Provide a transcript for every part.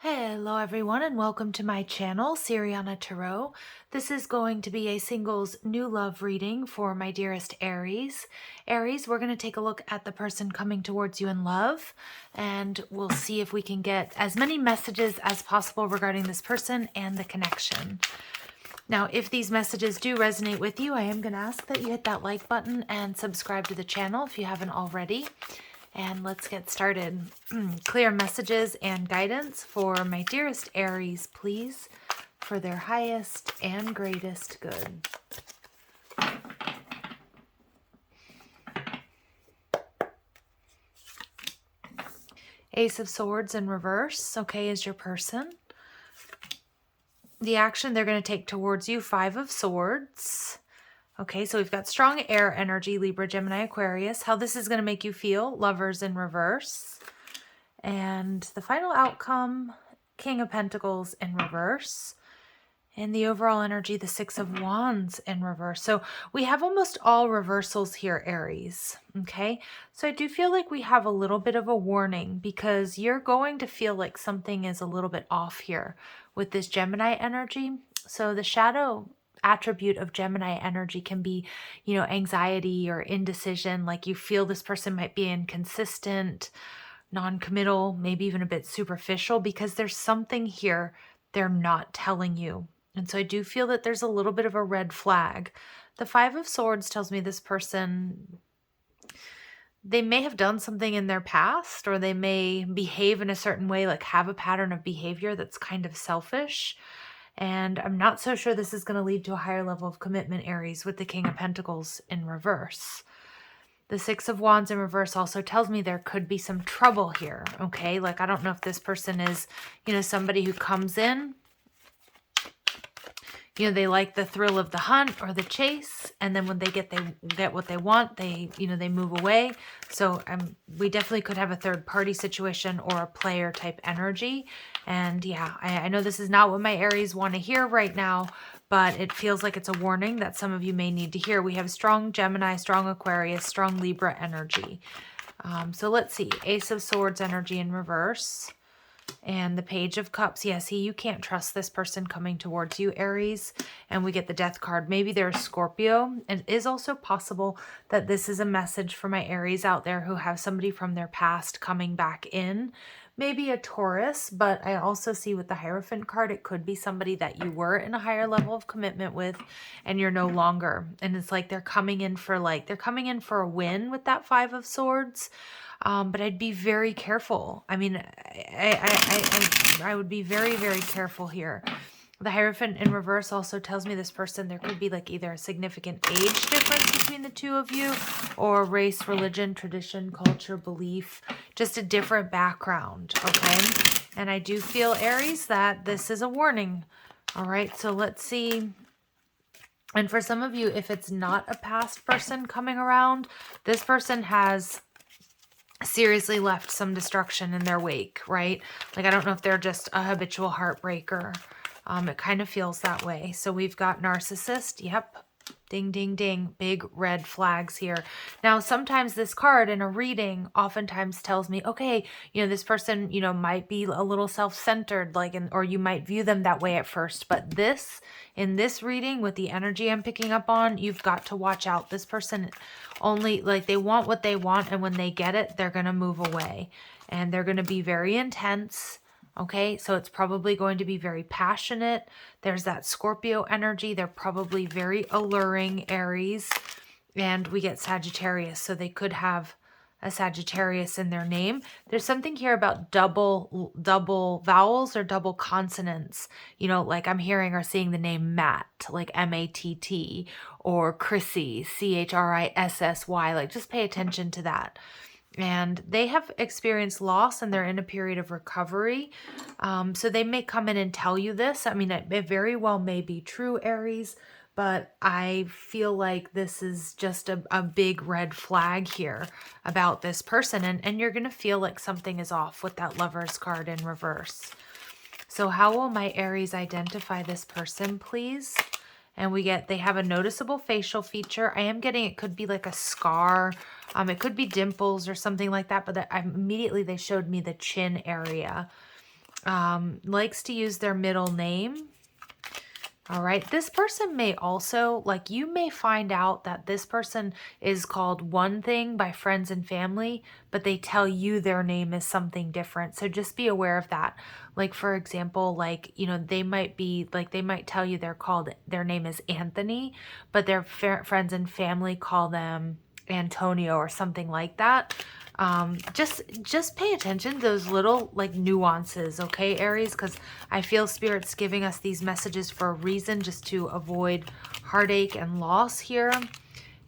Hello everyone and welcome to my channel, Siriana Tarot. This is going to be a singles new love reading for my dearest Aries. Aries, we're going to take a look at the person coming towards you in love, and we'll see if we can get as many messages as possible regarding this person and the connection. Now, if these messages do resonate with you, I am going to ask that you hit that like button and subscribe to the channel if you haven't already. And let's get started. Clear messages and guidance for my dearest Aries, please, for their highest and greatest good. Ace of Swords in reverse, okay, is your person. The action they're going to take towards you, Five of Swords. Okay, so we've got strong air energy, Libra, Gemini, Aquarius. How this is going to make you feel, Lovers in reverse. And the final outcome, King of Pentacles in reverse. And the overall energy, the Six of Wands in reverse. So we have almost all reversals here, Aries. Okay, so I do feel like we have a little bit of a warning because you're going to feel like something is a little bit off here with this Gemini energy. So the shadow attribute of Gemini energy can be, anxiety or indecision, like you feel this person might be inconsistent, non-committal, maybe even a bit superficial because there's something here they're not telling you. And so I do feel that there's a little bit of a red flag. The Five of Swords tells me this person, they may have done something in their past, or they may behave in a certain way, like have a pattern of behavior that's kind of selfish. And I'm not so sure this is going to lead to a higher level of commitment, Aries, with the King of Pentacles in reverse. The Six of Wands in reverse also tells me there could be some trouble here, okay? Like, I don't know if this person is, somebody who comes in, they like the thrill of the hunt or the chase, and then when they get what they want, they move away. So we definitely could have a third party situation or a player type energy. And yeah, I know this is not what my Aries want to hear right now, but it feels like it's a warning that some of you may need to hear. We have strong Gemini, strong Aquarius, strong Libra energy. So let's see, Ace of Swords energy in reverse. And the Page of Cups. Yeah, see, you can't trust this person coming towards you, Aries. And we get the Death card. Maybe they're a Scorpio. It is also possible that this is a message for my Aries out there who have somebody from their past coming back in. Maybe a Taurus, but I also see with the Hierophant card, it could be somebody that you were in a higher level of commitment with and you're no longer. And it's like they're coming in for a win with that Five of Swords. But I'd be very careful. I mean, I would be very, very careful here. The Hierophant in reverse also tells me this person, there could be like either a significant age difference between the two of you, or race, religion, tradition, culture, belief, just a different background, okay? And I do feel, Aries, that this is a warning. All right, so let's see. And for some of you, if it's not a past person coming around, this person has seriously left some destruction in their wake, right? Like, I don't know if they're just a habitual heartbreaker. It kind of feels that way. So we've got narcissist. Yep. Ding, ding, ding. Big red flags here. Now, sometimes this card in a reading oftentimes tells me, okay, this person, might be a little self-centered, like, or you might view them that way at first. But in this reading, with the energy I'm picking up on, you've got to watch out. This person only, like, they want what they want, and when they get it, they're going to move away. And they're going to be very intense. Okay, so it's probably going to be very passionate. There's that Scorpio energy. They're probably very alluring, Aries. And we get Sagittarius, so they could have a Sagittarius in their name. There's something here about double vowels or double consonants. Like I'm hearing or seeing the name Matt, like M-A-T-T, or Chrissy, C-H-R-I-S-S-Y. Like, just pay attention to that. And they have experienced loss and they're in a period of recovery. So they may come in and tell you this. I mean, it very well may be true, Aries, but I feel like this is just a big red flag here about this person. And you're going to feel like something is off with that Lovers card in reverse. So how will my Aries identify this person, please? And they have a noticeable facial feature. I am getting, it could be like a scar. It could be dimples or something like that. But immediately they showed me the chin area. Likes to use their middle name. All right. This person may also, like, you may find out that this person is called one thing by friends and family, but they tell you their name is something different. So just be aware of that. Like, for example, like, you know, they might be like, they might tell you their name is Anthony, but their friends and family call them Antonio or something like that. Just pay attention to those little like nuances, okay, Aries, because I feel Spirit's giving us these messages for a reason, just to avoid heartache and loss here.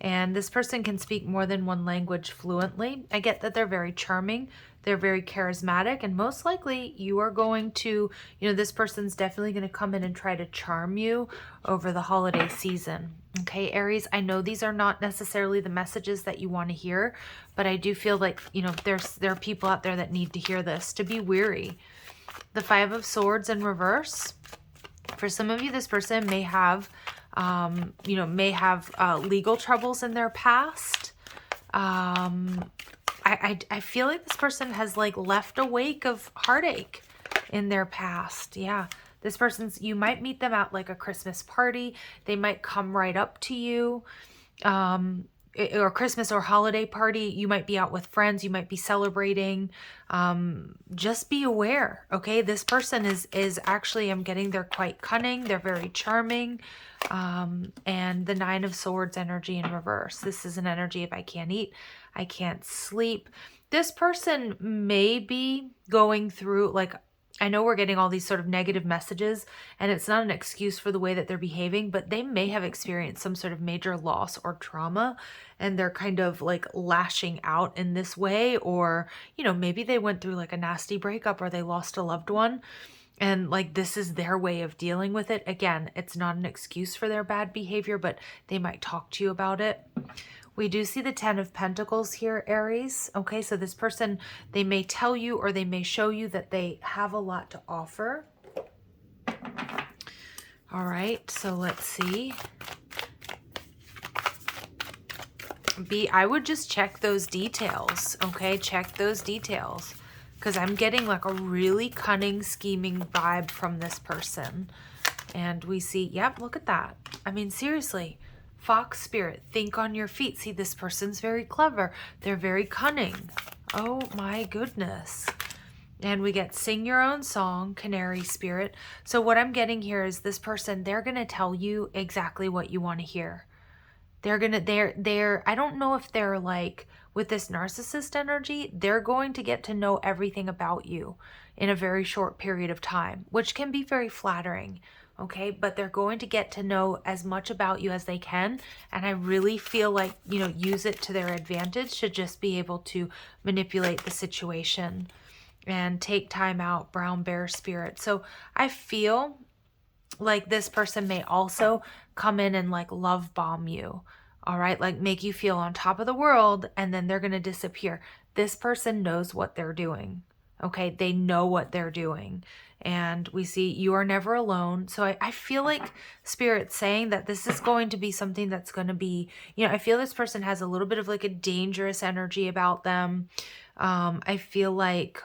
And this person can speak more than one language fluently. I get that they're very charming, they're very charismatic, and most likely you are going to, you know, this person's definitely going to come in and try to charm you over the holiday season. Okay, Aries, I know these are not necessarily the messages that you want to hear, but I do feel like, you know, there are people out there that need to hear this, to be weary. The Five of Swords in reverse. For some of you, this person may have, legal troubles in their past. I feel like this person has like left a wake of heartache in their past. Yeah. This person's, you might meet them at like a Christmas party. They might come right up to you. Or Christmas or holiday party. You might be out with friends. You might be celebrating. Just be aware. Okay. This person is actually, I'm getting, they're quite cunning. They're very charming. And the Nine of Swords energy in reverse. This is an energy of I can't eat, I can't sleep. This person may be going through, like, I know we're getting all these sort of negative messages, and it's not an excuse for the way that they're behaving, but they may have experienced some sort of major loss or trauma, and they're kind of like lashing out in this way. Or, you know, maybe they went through like a nasty breakup, or they lost a loved one, and like this is their way of dealing with it. Again, it's not an excuse for their bad behavior, but they might talk to you about it. We do see the Ten of Pentacles here, Aries. Okay, so this person, they may tell you or they may show you that they have a lot to offer. All right, so let's see. I would just check those details, okay? Check those details, because I'm getting like a really cunning, scheming vibe from this person. And we see, yep, look at that. I mean, seriously. Fox spirit, think on your feet. See, this person's very clever. They're very cunning. Oh my goodness. And we get sing your own song, canary spirit. So what I'm getting here is this person, they're going to tell you exactly what you want to hear. They're I don't know if they're like, with this narcissist energy, they're going to get to know everything about you in a very short period of time, which can be very flattering. Okay, but they're going to get to know as much about you as they can. And I really feel like, you know, use it to their advantage to just be able to manipulate the situation and take time out, brown bear spirit. So I feel like this person may also come in and like love bomb you. All right, like make you feel on top of the world, and then they're going to disappear. This person knows what they're doing. Okay, they know what they're doing. And we see you are never alone. So I feel like Spirit's saying that this is going to be something that's going to be, you know, I feel this person has a little bit of like a dangerous energy about them. I feel like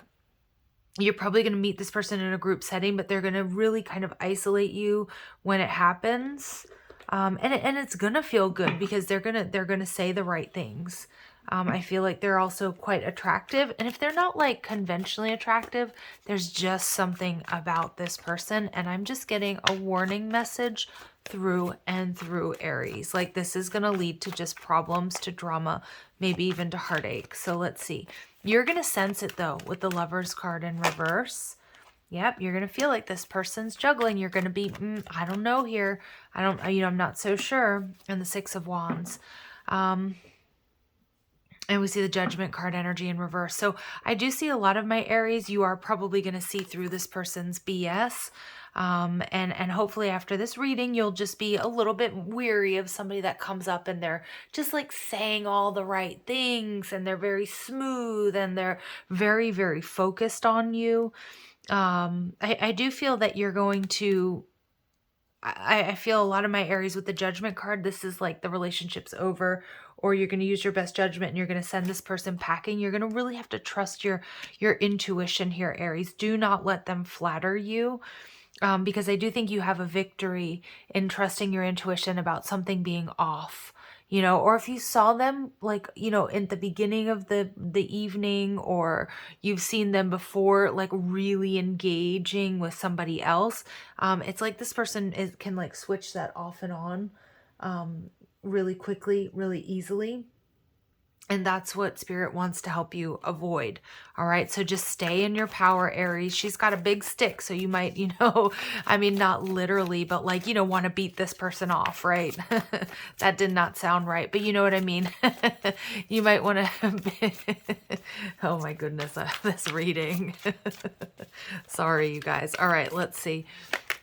you're probably going to meet this person in a group setting, but they're going to really kind of isolate you when it happens. And it's going to feel good because they're going to say the right things. I feel like they're also quite attractive. And if they're not like conventionally attractive, there's just something about this person. And I'm just getting a warning message through and through, Aries. Like this is going to lead to just problems, to drama, maybe even to heartache. So let's see. You're going to sense it though with the Lovers card in reverse. Yep, you're going to feel like this person's juggling. You're going to be, I don't know here. I'm not so sure. And the Six of Wands. And we see the Judgment card energy in reverse. So I do see a lot of my Aries. You are probably going to see through this person's BS. And hopefully after this reading, you'll just be a little bit weary of somebody that comes up and they're just like saying all the right things, and they're very smooth, and they're very, very focused on you. I do feel that you're going to, I feel a lot of my Aries with the Judgment card, this is like the relationship's over, or you're going to use your best judgment and you're going to send this person packing, you're going to really have to trust your intuition here, Aries. Do not let them flatter you. Because I do think you have a victory in trusting your intuition about something being off, you know, or if you saw them like, you know, in the beginning of the evening, or you've seen them before, like really engaging with somebody else. It's like this person can like switch that off and on, really quickly, really easily. And that's what Spirit wants to help you avoid. All right. So just stay in your power, Aries. She's got a big stick. So you might, you know, I mean, not literally, but like, you know, want to beat this person off, right? That did not sound right, but you know what I mean? You might want to, oh my goodness, this reading. Sorry, you guys. All right. Let's see.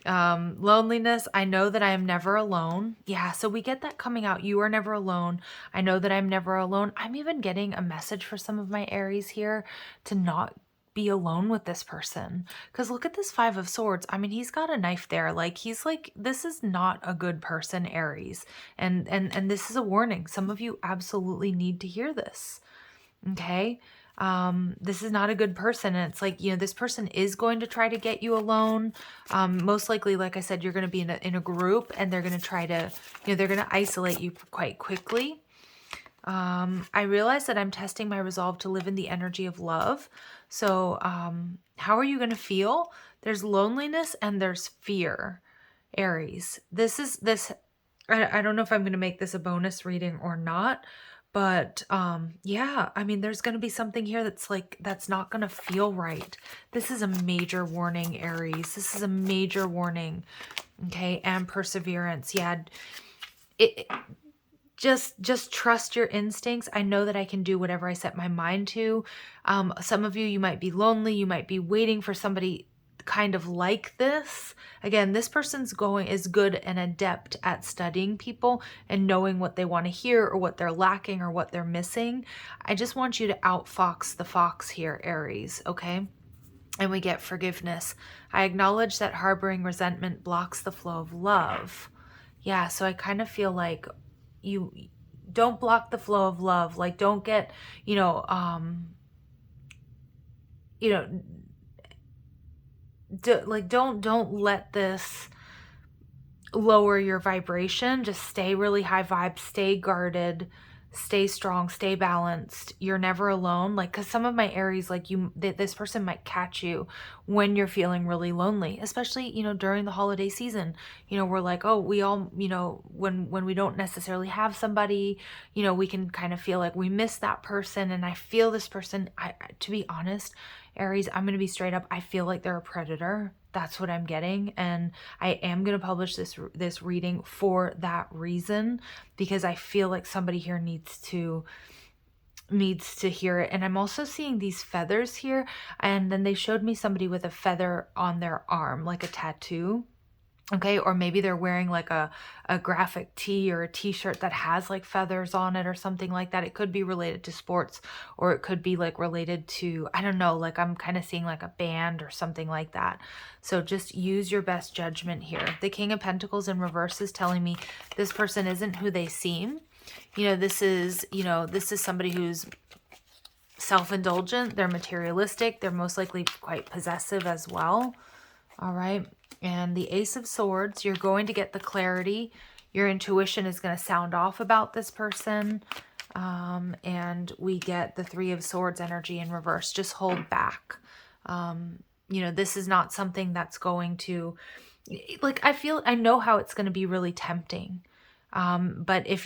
Loneliness. I know that I am never alone. Yeah, so we get that coming out. You are never alone. I know that I'm never alone. I'm even getting a message for some of my Aries here to not be alone with this person. Because look at this Five of Swords. I mean, he's got a knife there. Like, he's like, this is not a good person, Aries. And this is a warning. Some of you absolutely need to hear this. Okay. This is not a good person. And it's like, you know, this person is going to try to get you alone. Most likely, like I said, you're going to be in a group, and they're going to try to, you know, they're going to isolate you quite quickly. I realize that I'm testing my resolve to live in the energy of love. So, how are you going to feel? There's loneliness and there's fear, Aries. I don't know if I'm going to make this a bonus reading or not. But yeah, I mean, there's going to be something here that's like, that's not going to feel right. This is a major warning, Aries. This is a major warning. Okay. And perseverance. Yeah. Just trust your instincts. I know that I can do whatever I set my mind to. Some of you, you might be lonely. You might be waiting for somebody kind of like this. Again, this person's is good and adept at studying people and knowing what they want to hear or what they're lacking or what they're missing. I just want you to outfox the fox here, Aries, okay? And we get forgiveness. I acknowledge that harboring resentment blocks the flow of love. Yeah, so I kind of feel like you don't block the flow of love. Like, don't get, don't let this lower your vibration. Just stay really high vibe, stay guarded, stay strong, stay balanced. You're never alone. Like, because some of my Aries, like this person might catch you when you're feeling really lonely, especially, during the holiday season. We're like, oh, we all, when we don't necessarily have somebody, we can kind of feel like we miss that person. And I feel this person, to be honest, Aries, I'm going to be straight up. I feel like they're a predator. That's what I'm getting. And I am going to publish this reading for that reason, because I feel like somebody here needs to hear it. And I'm also seeing these feathers here. And then they showed me somebody with a feather on their arm, like a tattoo. Okay, or maybe they're wearing like a graphic tee or a t-shirt that has like feathers on it or something like that. It could be related to sports, or it could be like related to, I don't know, like I'm kind of seeing like a band or something like that. So just use your best judgment here. The King of Pentacles in reverse is telling me this person isn't who they seem. This is somebody who's self-indulgent. They're materialistic. They're most likely quite possessive as well. All right. And the Ace of Swords, you're going to get the clarity. Your intuition is going to sound off about this person. And we get the Three of Swords energy in reverse. Just hold back. This is not something that's going to, like, I know how it's going to be really tempting. But if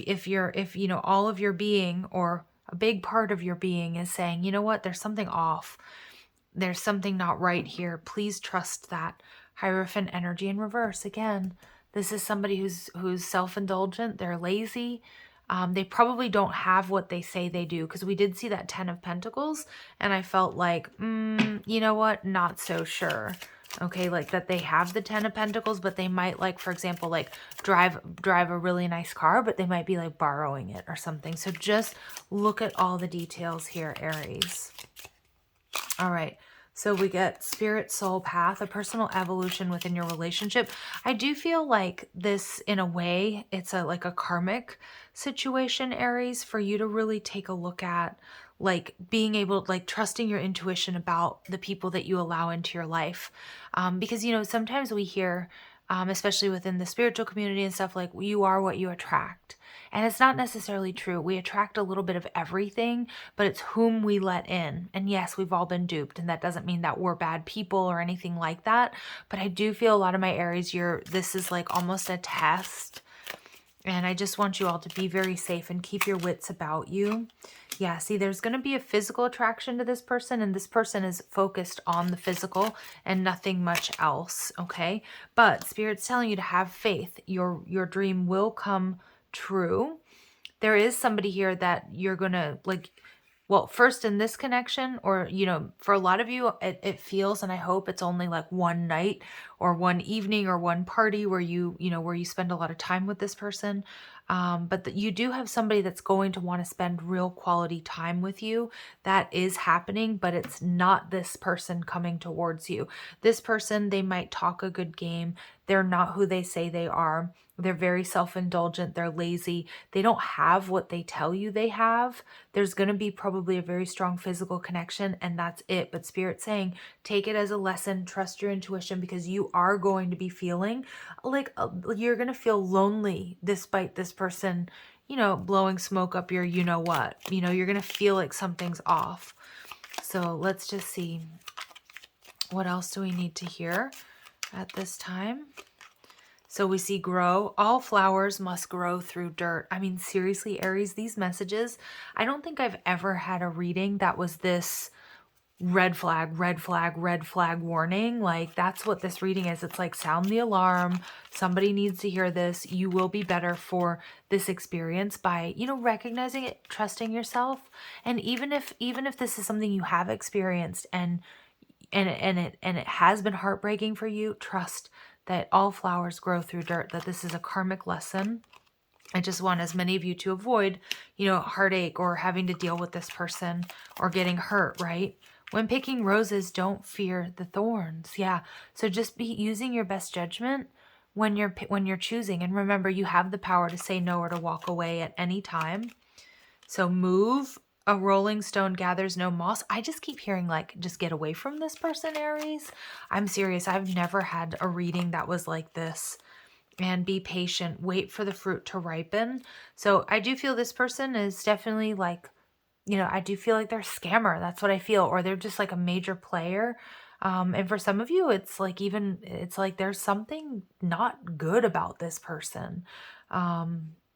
all of your being, or a big part of your being, is saying, you know what, there's something off. There's something not right here. Please trust that. Hierophant energy in reverse. Again, this is somebody who's self-indulgent. They're lazy. They probably don't have what they say they do, because we did see that 10 of Pentacles, and I felt like, you know what? Not so sure. Okay, like that they have the 10 of Pentacles, but they might, like, for example, like drive a really nice car, but they might be like borrowing it or something. So just look at all the details here, Aries. All right. So we get spirit, soul, path, a personal evolution within your relationship. I do feel like this, in a way, it's like a karmic situation, Aries, for you to really take a look at, like being able, like trusting your intuition about the people that you allow into your life. Because, sometimes we hear, especially within the spiritual community and stuff, like you are what you attract. And it's not necessarily true. We attract a little bit of everything, but it's whom we let in. And yes, we've all been duped, and that doesn't mean that we're bad people or anything like that. But I do feel a lot of my Aries, this is like almost a test. And I just want you all to be very safe and keep your wits about you. Yeah, see, there's going to be a physical attraction to this person, and this person is focused on the physical and nothing much else, okay? But Spirit's telling you to have faith. Your dream will come true. There is somebody here that you're going to, like, well, first in this connection, or, for a lot of you, it feels, and I hope it's only like one night or one evening or one party where where you spend a lot of time with this person. But that you do have somebody that's going to want to spend real quality time with you. That is happening, but it's not this person coming towards you. This person, they might talk a good game. They're not who they say they are. They're very self-indulgent. They're lazy. They don't have what they tell you they have. There's going to be probably a very strong physical connection, and that's it. But Spirit's saying, take it as a lesson, trust your intuition, because you are going to be feeling like you're going to feel lonely despite this person, blowing smoke up your you-know-what. You're going to feel like something's off. So let's just see. What else do we need to hear at this time? So we see grow. All flowers must grow through dirt. I mean, seriously, Aries, these messages, I don't think I've ever had a reading that was this red flag, red flag, red flag warning. Like, that's what this reading is. It's like, sound the alarm. Somebody needs to hear this. You will be better for this experience by, recognizing it, trusting yourself. And even if this is something you have experienced and it has been heartbreaking for you, trust that all flowers grow through dirt, that this is a karmic lesson. I just want as many of you to avoid, heartache or having to deal with this person or getting hurt, right? When picking roses, don't fear the thorns. Yeah. So just be using your best judgment when you're choosing. And remember, you have the power to say no or to walk away at any time. So move. A rolling stone gathers no moss. I just keep hearing, like, just get away from this person, Aries. I'm serious. I've never had a reading that was like this. And be patient. Wait for the fruit to ripen. So I do feel this person is definitely like, I do feel like they're a scammer. That's what I feel. Or they're just like a major player. And for some of you, it's like there's something not good about this person.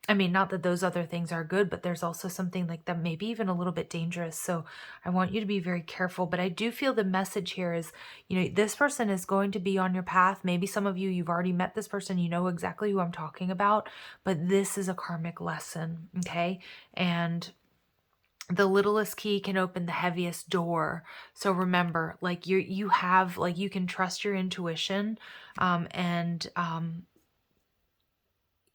I mean, not that those other things are good, but there's also something like that, maybe even a little bit dangerous. So I want you to be very careful. But I do feel the message here is, this person is going to be on your path. Maybe some of you, you've already met this person. You know exactly who I'm talking about. But this is a karmic lesson, okay? And the littlest key can open the heaviest door. So remember, like, you have, like, you can trust your intuition,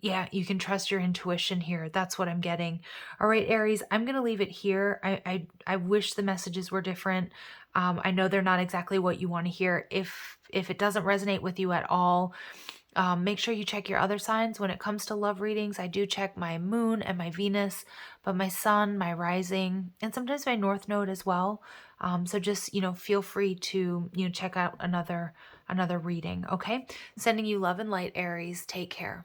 yeah, you can trust your intuition here. That's what I'm getting. All right, Aries, I'm going to leave it here. I wish the messages were different. I know they're not exactly what you want to hear. If it doesn't resonate with you at all, make sure you check your other signs. When it comes to love readings, I do check my moon and my Venus, but my sun, my rising, and sometimes my north node as well. So just, feel free to, check out another reading. Okay. Sending you love and light, Aries. Take care.